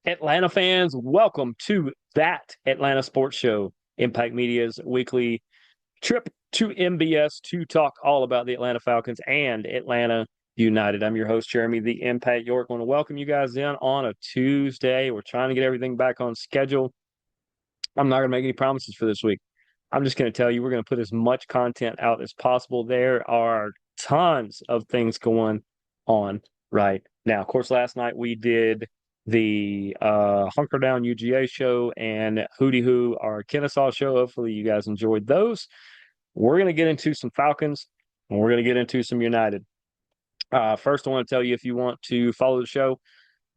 Atlanta fans, welcome to that Atlanta Sports Show, Impact Media's weekly trip to MBS to talk all about the Atlanta Falcons and Atlanta United. I'm your host, Jeremy, the Impact York. I want to welcome you guys in on a Tuesday. We're trying to get everything back on schedule. I'm not going to make any promises for this week. I'm just going to tell you we're going to put as much content out as possible. There are tons of things going on right now. Of course, last night we did the Hunker Down UGA show and Hootie Hoo, our Kennesaw show. Hopefully you guys enjoyed those. We're going to get into some Falcons and we're going to get into some United. First, I want to tell you if you want to follow the show,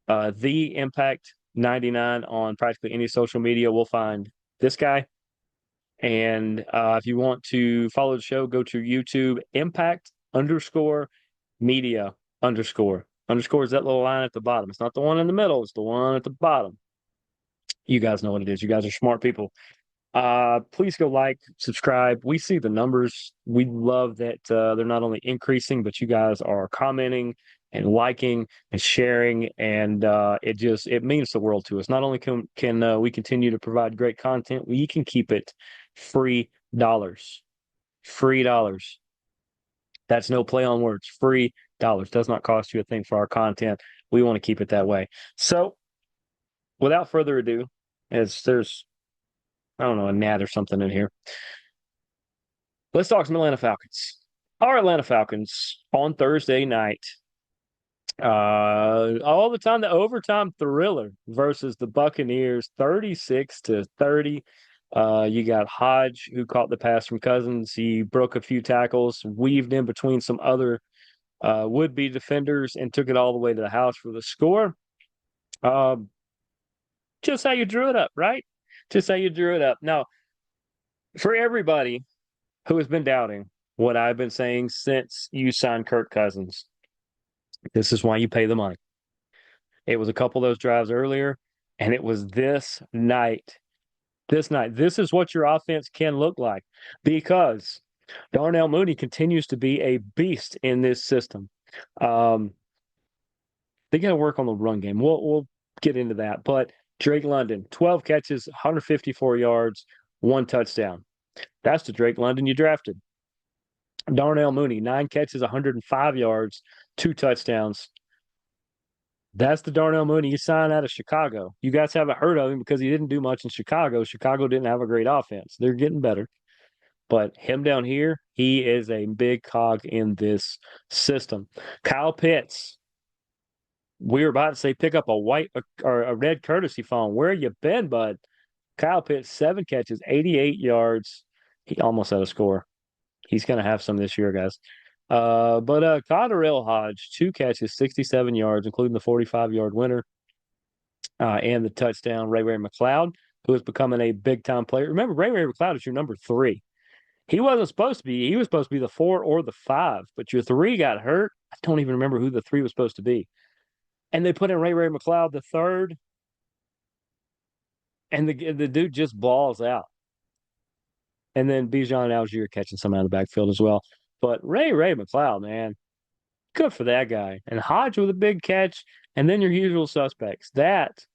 the Impact 99 on practically any social media, we'll find this guy. And if you want to follow the show, go to YouTube, Impact _ media _ underscore is that little line at the bottom. It's not the one in the middle, it's the one at the bottom. You guys know what it is. You guys are smart people. Please go like, subscribe. We see the numbers. We love that they're not only increasing, but you guys are commenting and liking and sharing, and it means the world to us. Not only can we continue to provide great content, we can keep it free dollars. Free dollars. That's no play on words. Free dollars. Does not cost you a thing for our content. We want to keep it that way. So, without further ado, as there's I don't know, a gnat or something in here. Let's talk some Atlanta Falcons. Our Atlanta Falcons on Thursday night, all the time, the overtime thriller versus the Buccaneers, 36-30. You got Hodge, who caught the pass from Cousins. He broke a few tackles, weaved in between some other would-be defenders, and took it all the way to the house for the score. Just how you drew it up, right? Just how you drew it up. Now, for everybody who has been doubting what I've been saying since you signed Kirk Cousins, this is why you pay the money. It was a couple of those drives earlier, and it was this night. This night. This is what your offense can look like because Darnell Mooney continues to be a beast in this system. They got to work on the run game. We'll get into that. But Drake London, 12 catches, 154 yards, 1 touchdown. That's the Drake London you drafted. Darnell Mooney, 9 catches, 105 yards, 2 touchdowns. That's the Darnell Mooney you signed out of Chicago. You guys haven't heard of him because he didn't do much in Chicago. Chicago didn't have a great offense. They're getting better. But him down here, he is a big cog in this system. Kyle Pitts, we were about to say pick up a white or a red courtesy phone. Where you been, bud? Kyle Pitts, 7 catches, 88 yards. He almost had a score. He's going to have some this year, guys. But Cotterell Hodge, 2 catches, 67 yards, including the 45-yard winner and the touchdown. Ray McLeod, who is becoming a big-time player. Remember, Ray McLeod is your number 3. He wasn't supposed to be. He was supposed to be the 4 or the 5, but your 3 got hurt. I don't even remember who the 3 was supposed to be. And they put in Ray McLeod the 3rd, and the dude just balls out. And then Bijan Algier catching some out of the backfield as well. But Ray McLeod, man, good for that guy. And Hodge with a big catch, and then your usual suspects. That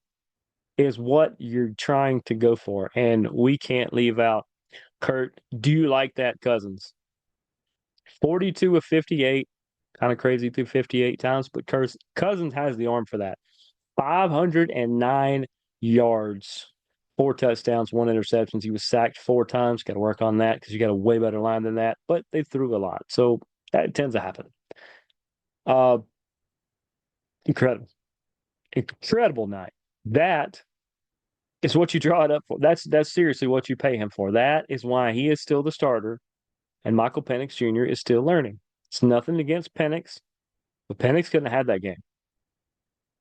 is what you're trying to go for. And we can't leave out Kurt. Do you like that, Cousins? 42 of 58. Kind of crazy through 58 times, but Cousins has the arm for that. 509 yards, 4 touchdowns, 1 interception. He was sacked 4 times. Got to work on that because you got a way better line than that. But they threw a lot, so that tends to happen. Incredible night. That is what you draw it up for. That's seriously what you pay him for. That is why he is still the starter, and Michael Penix Jr. is still learning. It's nothing against Penix, but Penix couldn't have had that game.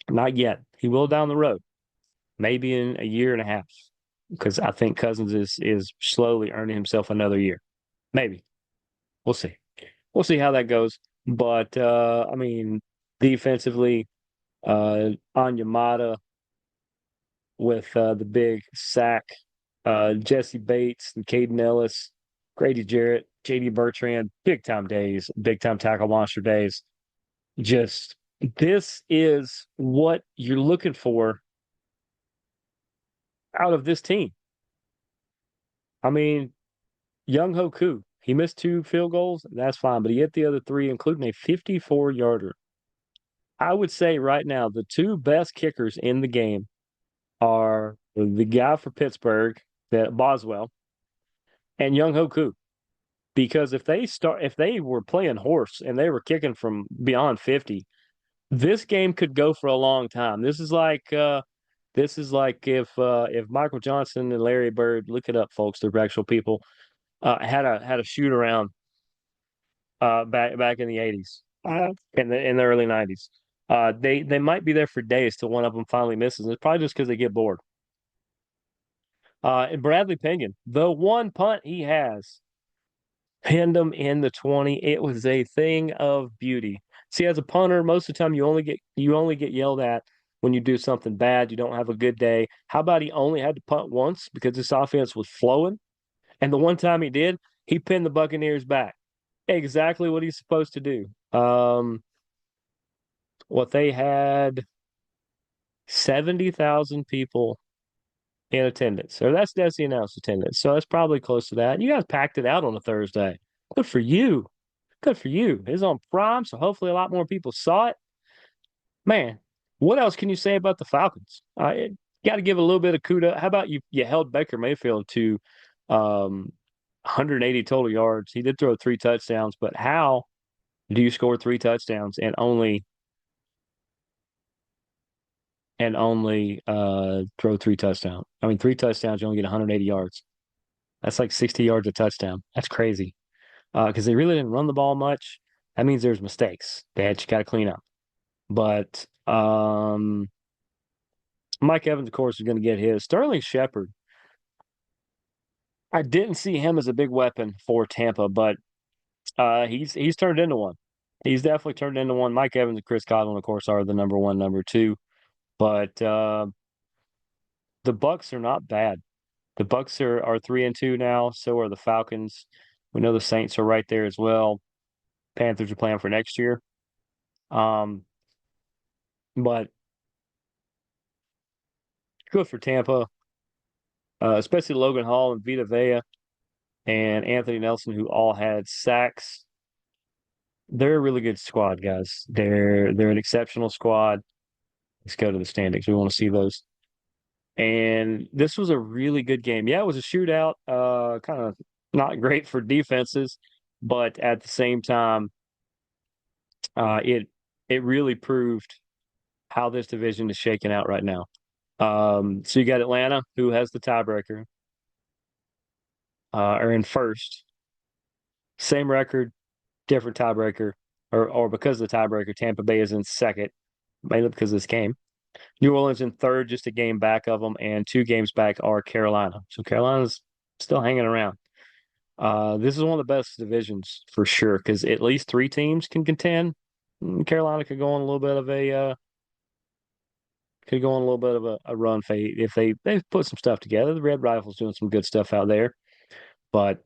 Not yet. He will down the road, maybe in a year and a half, because I think Cousins is slowly earning himself another year. Maybe. We'll see. We'll see how that goes. But, I mean, defensively, Onyemata with the big sack, Jesse Bates and Caden Ellis, Grady Jarrett, J.D. Bertrand, big-time days, big-time tackle monster days. Just this is what you're looking for out of this team. I mean, Young Hoku, he missed two field goals. That's fine, but he hit the other three, including a 54-yarder. I would say right now, the two best kickers in the game are the guy for Pittsburgh, that Boswell, and Young Hoku. Because if they were playing horse and they were kicking from beyond 50, this game could go for a long time. This is like if Michael Johnson and Larry Bird, look it up, folks, they're actual people, had a shoot around back in the 80s, in the early 90s. They might be there for days till one of them finally misses. It's probably just because they get bored. And Bradley Pinion, the one punt he has, pinned him in the 20. It was a thing of beauty. See, as a punter, most of the time you only get yelled at when you do something bad, you don't have a good day. How about he only had to punt once because this offense was flowing? And the one time he did, he pinned the Buccaneers back. Exactly what he's supposed to do. What they had 70,000 people in attendance. So that's the announced attendance. So that's probably close to that. You guys packed it out on a Thursday. Good for you. Good for you. It's on Prime, so hopefully a lot more people saw it. Man, what else can you say about the Falcons? I got to give a little bit of kudos. How about you held Baker Mayfield to 180 total yards. He did throw three touchdowns, but how do you score three touchdowns and only throw three touchdowns? I mean, three touchdowns, you only get 180 yards. That's like 60 yards a touchdown. That's crazy. Because they really didn't run the ball much. That means there's mistakes that you got to clean up. But Mike Evans, of course, is going to get his. Sterling Shepard, I didn't see him as a big weapon for Tampa, but he's turned into one. He's definitely turned into one. Mike Evans and Chris Godwin, of course, are the number one, number two. But the Bucs are not bad. The Bucs are 3-2 now. So are the Falcons. We know the Saints are right there as well. Panthers are playing for next year. Um, but good for Tampa, especially Logan Hall and Vita Vea and Anthony Nelson, who all had sacks. They're a really good squad, guys. They're an exceptional squad. Let's go to the standings. We want to see those. And this was a really good game. Yeah, it was a shootout. Kind of not great for defenses, but at the same time, it really proved how this division is shaking out right now. So you got Atlanta, who has the tiebreaker, are in first. Same record, different tiebreaker, or because of the tiebreaker, Tampa Bay is in second, mainly because of this game. New Orleans in third, just a game back of them, and two games back are Carolina. So Carolina's still hanging around. This is one of the best divisions for sure because at least three teams can contend. Carolina could go on a little bit of a run fade if they put some stuff together. The Red Rifles doing some good stuff out there, but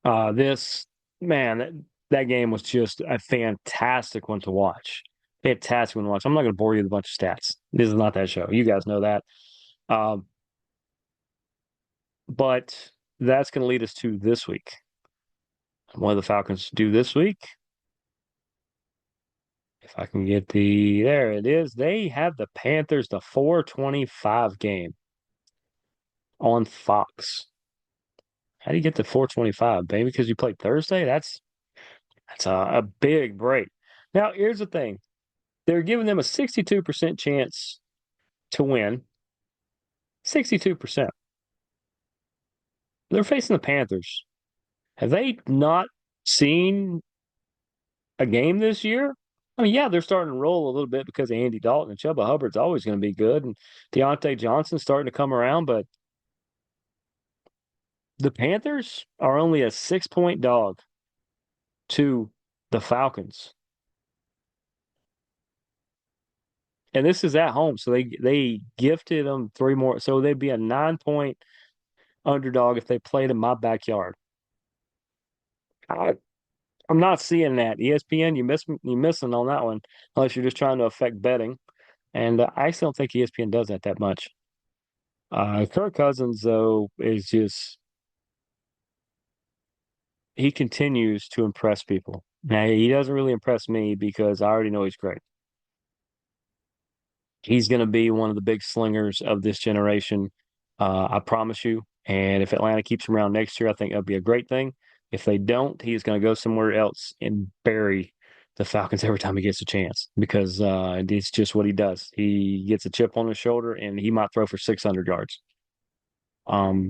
this man, that game was just a fantastic one to watch. Fantastic one to watch. I'm not going to bore you with a bunch of stats. This is not that show. You guys know that. Um, but that's going to lead us to this week. What do the Falcons do this week? If I can get there it is. They have the Panthers, the 425 game on Fox. How do you get to 425, baby? Because you played Thursday? That's a big break. Now, here's the thing. They're giving them a 62% chance to win. 62%. They're facing the Panthers. Have they not seen a game this year? I mean, yeah, they're starting to roll a little bit because of Andy Dalton, and Chuba Hubbard's always going to be good, and Deontay Johnson's starting to come around, but the Panthers are only a 6-point dog to the Falcons. And this is at home, so they gifted them three more. So they'd be a 9-point underdog if they played in my backyard. I, I'm not seeing that. ESPN, you missing on that one, unless you're just trying to affect betting. And I still don't think ESPN does that much. Kirk Cousins, though, is just he continues to impress people. Now, he doesn't really impress me because I already know he's great. He's going to be one of the big slingers of this generation. I promise you. And if Atlanta keeps him around next year, I think that'd be a great thing. If they don't, he's going to go somewhere else and bury the Falcons every time he gets a chance because it's just what he does. He gets a chip on his shoulder and he might throw for 600 yards,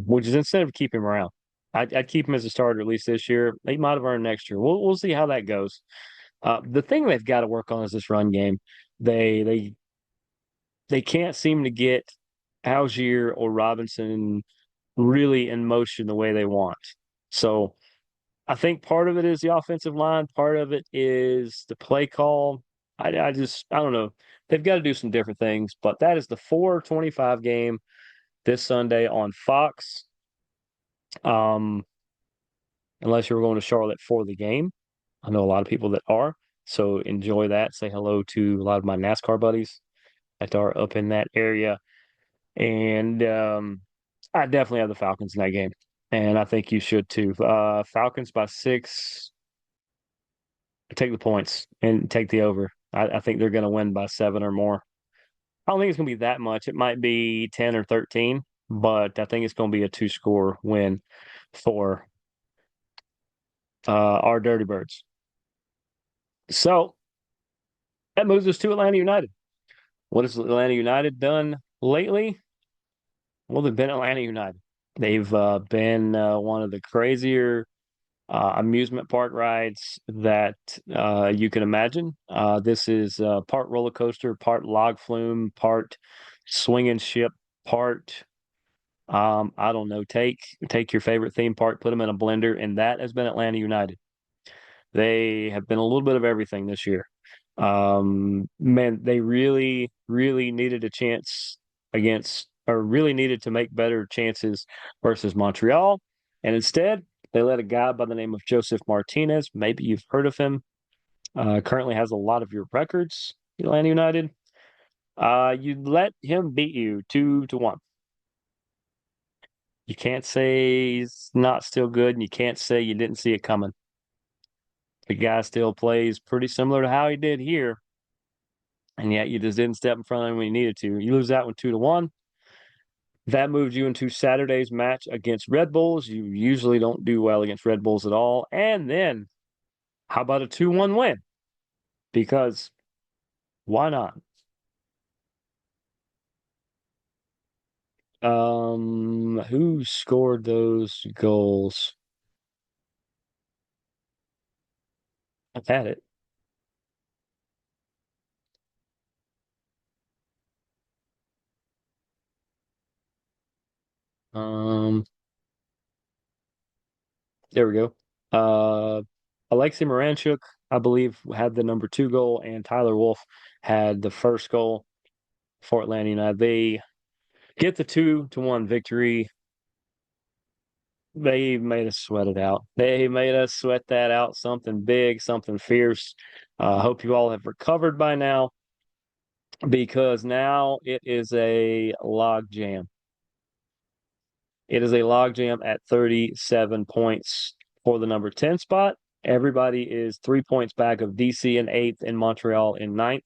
which is instead of keeping him around. I'd keep him as a starter at least this year. He might have earned next year. We'll see how that goes. The thing they've got to work on is this run game. They they can't seem to get Algier or Robinson really in motion the way they want. So I think part of it is the offensive line, part of it is the play call. I don't know. They've got to do some different things, but that is the 4:25 game this Sunday on Fox. Um, unless you're going to Charlotte for the game. I know a lot of people that are. So enjoy that. Say hello to a lot of my NASCAR buddies that are up in that area. And I definitely have the Falcons in that game. And I think you should too. Falcons by 6. Take the points and take the over. I think they're going to win by 7 or more. I don't think it's going to be that much. It might be 10 or 13, but I think it's going to be a two-score win for our Dirty Birds. So that moves us to Atlanta United. What has Atlanta United done lately? Well, they've been Atlanta United. They've been one of the crazier amusement park rides that you can imagine. This is part roller coaster, part log flume, part swinging ship, part I don't know. Take your favorite theme park, put them in a blender, and that has been Atlanta United. They have been a little bit of everything this year. Man, they really, really needed a chance against, or really needed to make better chances versus Montreal. And instead, they let a guy by the name of Joseph Martinez, maybe you've heard of him, currently has a lot of your records, Atlanta United. You let him beat you 2-1. You can't say he's not still good, and you can't say you didn't see it coming. The guy still plays pretty similar to how he did here, and yet you just didn't step in front of him when you needed to. You lose that one 2-1. That moves you into Saturday's match against Red Bulls. You usually don't do well against Red Bulls at all. And then, how about a 2-1 win? Because why not? Who scored those goals? I've had it. Um, there we go. Alexei Moranchuk, I believe, had the number 2 goal, and Tyler Wolf had the first goal for Atlanta United. They get the 2-1 victory. They made us sweat it out. They made us sweat that out. Something big, something fierce. I hope you all have recovered by now because now it is a log jam. It is a log jam at 37 points for the number 10 spot. Everybody is 3 points back of DC in 8th and Montreal in ninth.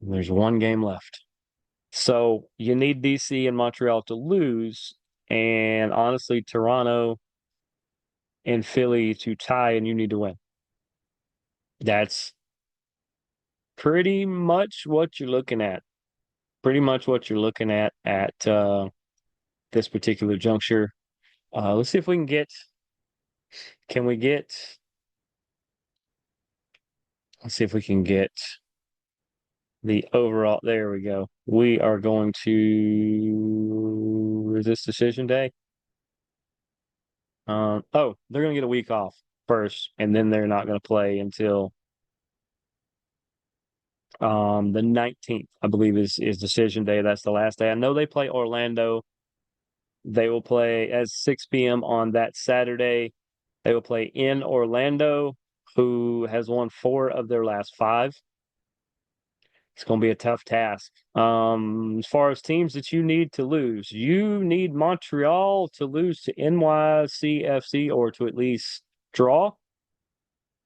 And there's one game left. So you need DC and Montreal to lose. And honestly, Toronto and Philly to tie, and you need to win. That's pretty much what you're looking at. Pretty much what you're looking at this particular juncture. Let's see if we can get. Can we get? Let's see if we can get the overall. There we go. We are going to. Is this decision day? Oh, they're going to get a week off first, and then they're not going to play until the 19th, I believe is decision day. That's the last day. I know they play Orlando. They will play at 6 p.m. on that Saturday. They will play in Orlando, who has won 4 of their last 5. It's going to be a tough task. As far as teams that you need to lose, you need Montreal to lose to NYCFC or to at least draw.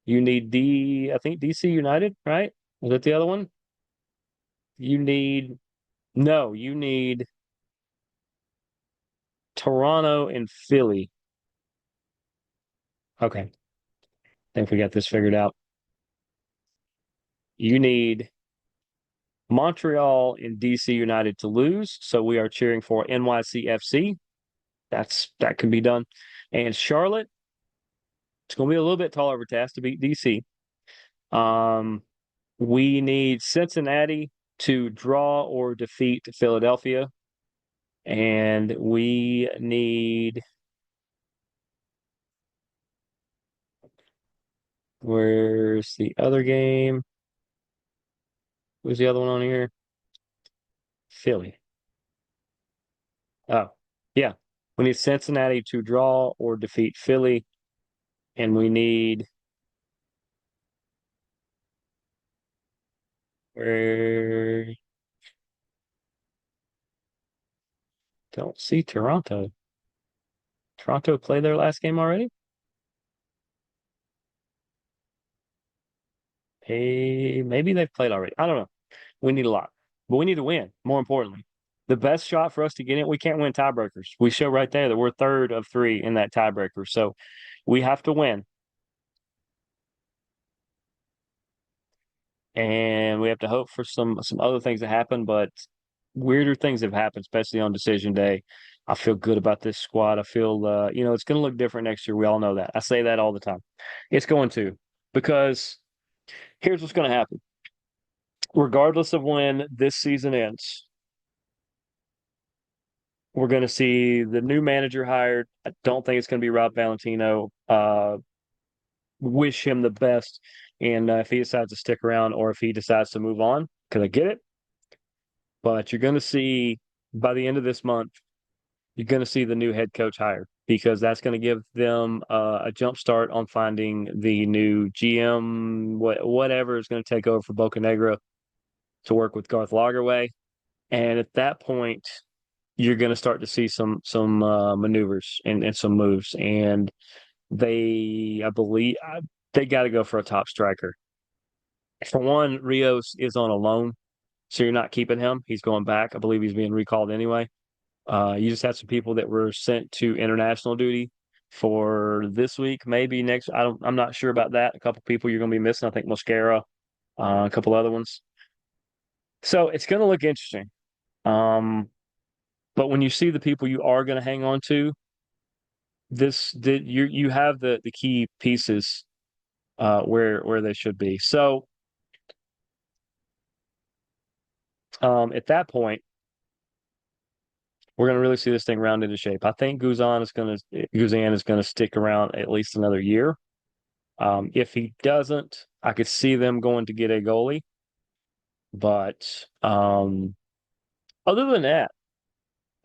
You need I think DC United, right? Is that the other one? You need, no, you need Toronto and Philly. Okay, I think we got this figured out. You need Montreal and DC United to lose. So we are cheering for NYCFC. That can be done. And Charlotte, it's going to be a little bit taller of a task to beat DC. Um, we need Cincinnati to draw or defeat Philadelphia. And we need, where's the other game? Who's the other one on here? Philly. Oh, yeah. We need Cincinnati to draw or defeat Philly. And we need, where, don't see Toronto. Toronto played their last game already? Hey, maybe they've played already. I don't know. We need a lot, but we need to win. More importantly, the best shot for us to get in, we can't win tiebreakers. We show right there that we're third of three in that tiebreaker. So we have to win. And we have to hope for some other things to happen, but weirder things have happened, especially on decision day. I feel good about this squad. I feel it's going to look different next year. We all know that. I say that all the time. It's going to, because here's what's going to happen. Regardless of when this season ends, we're going to see the new manager hired. I don't think it's going to be Rob Valentino. Wish him the best. And if he decides to stick around or if he decides to move on, because I get it. But you're going to see by the end of this month, you're going to see the new head coach hired because that's going to give them a jump start on finding the new GM, whatever is going to take over for Boca Negra to work with Garth Lagerway. And at that point, you're going to start to see some maneuvers and some moves. And I believe, they got to go for a top striker. For one, Rios is on a loan, so you're not keeping him. He's going back. I believe he's being recalled anyway. You just had some people that were sent to international duty for this week, maybe next. I'm not sure about that. A couple people you're going to be missing. I think Mosquera, a couple other ones. So it's going to look interesting. Um, but when you see the people you are going to hang on to, you have the key pieces where they should be. So at that point, we're going to really see this thing round into shape. I think Guzan is going to stick around at least another year. If he doesn't, I could see them going to get a goalie. But other than that,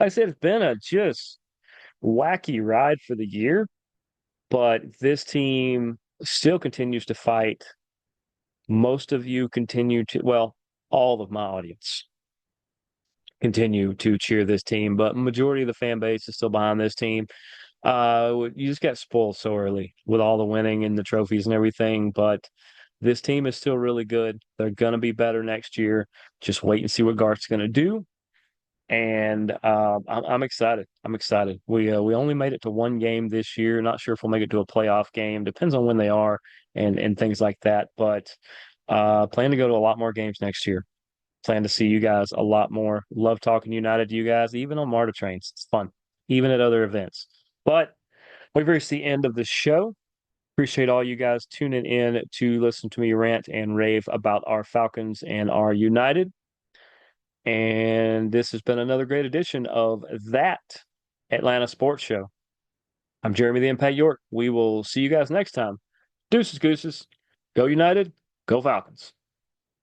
like I said, it's been a just wacky ride for the year. But this team still continues to fight. Most of you continue to, well, all of my audience continue to cheer this team, but majority of the fan base is still behind this team. You just got spoiled so early with all the winning and the trophies and everything, but this team is still really good. They're gonna be better next year. Just wait and see what Garth's gonna do. And I'm excited. I'm excited. We only made it to one game this year. Not sure if we'll make it to a playoff game. Depends on when they are and things like that. But plan to go to a lot more games next year. Plan to see you guys a lot more. Love talking United to you guys, even on MARTA trains. It's fun, even at other events. But we've reached the end of the show. Appreciate all you guys tuning in to listen to me rant and rave about our Falcons and our United. And this has been another great edition of That Atlanta Sports Show. I'm Jeremy the Impact York. We will see you guys next time. Deuces, gooses. Go United. Go Falcons.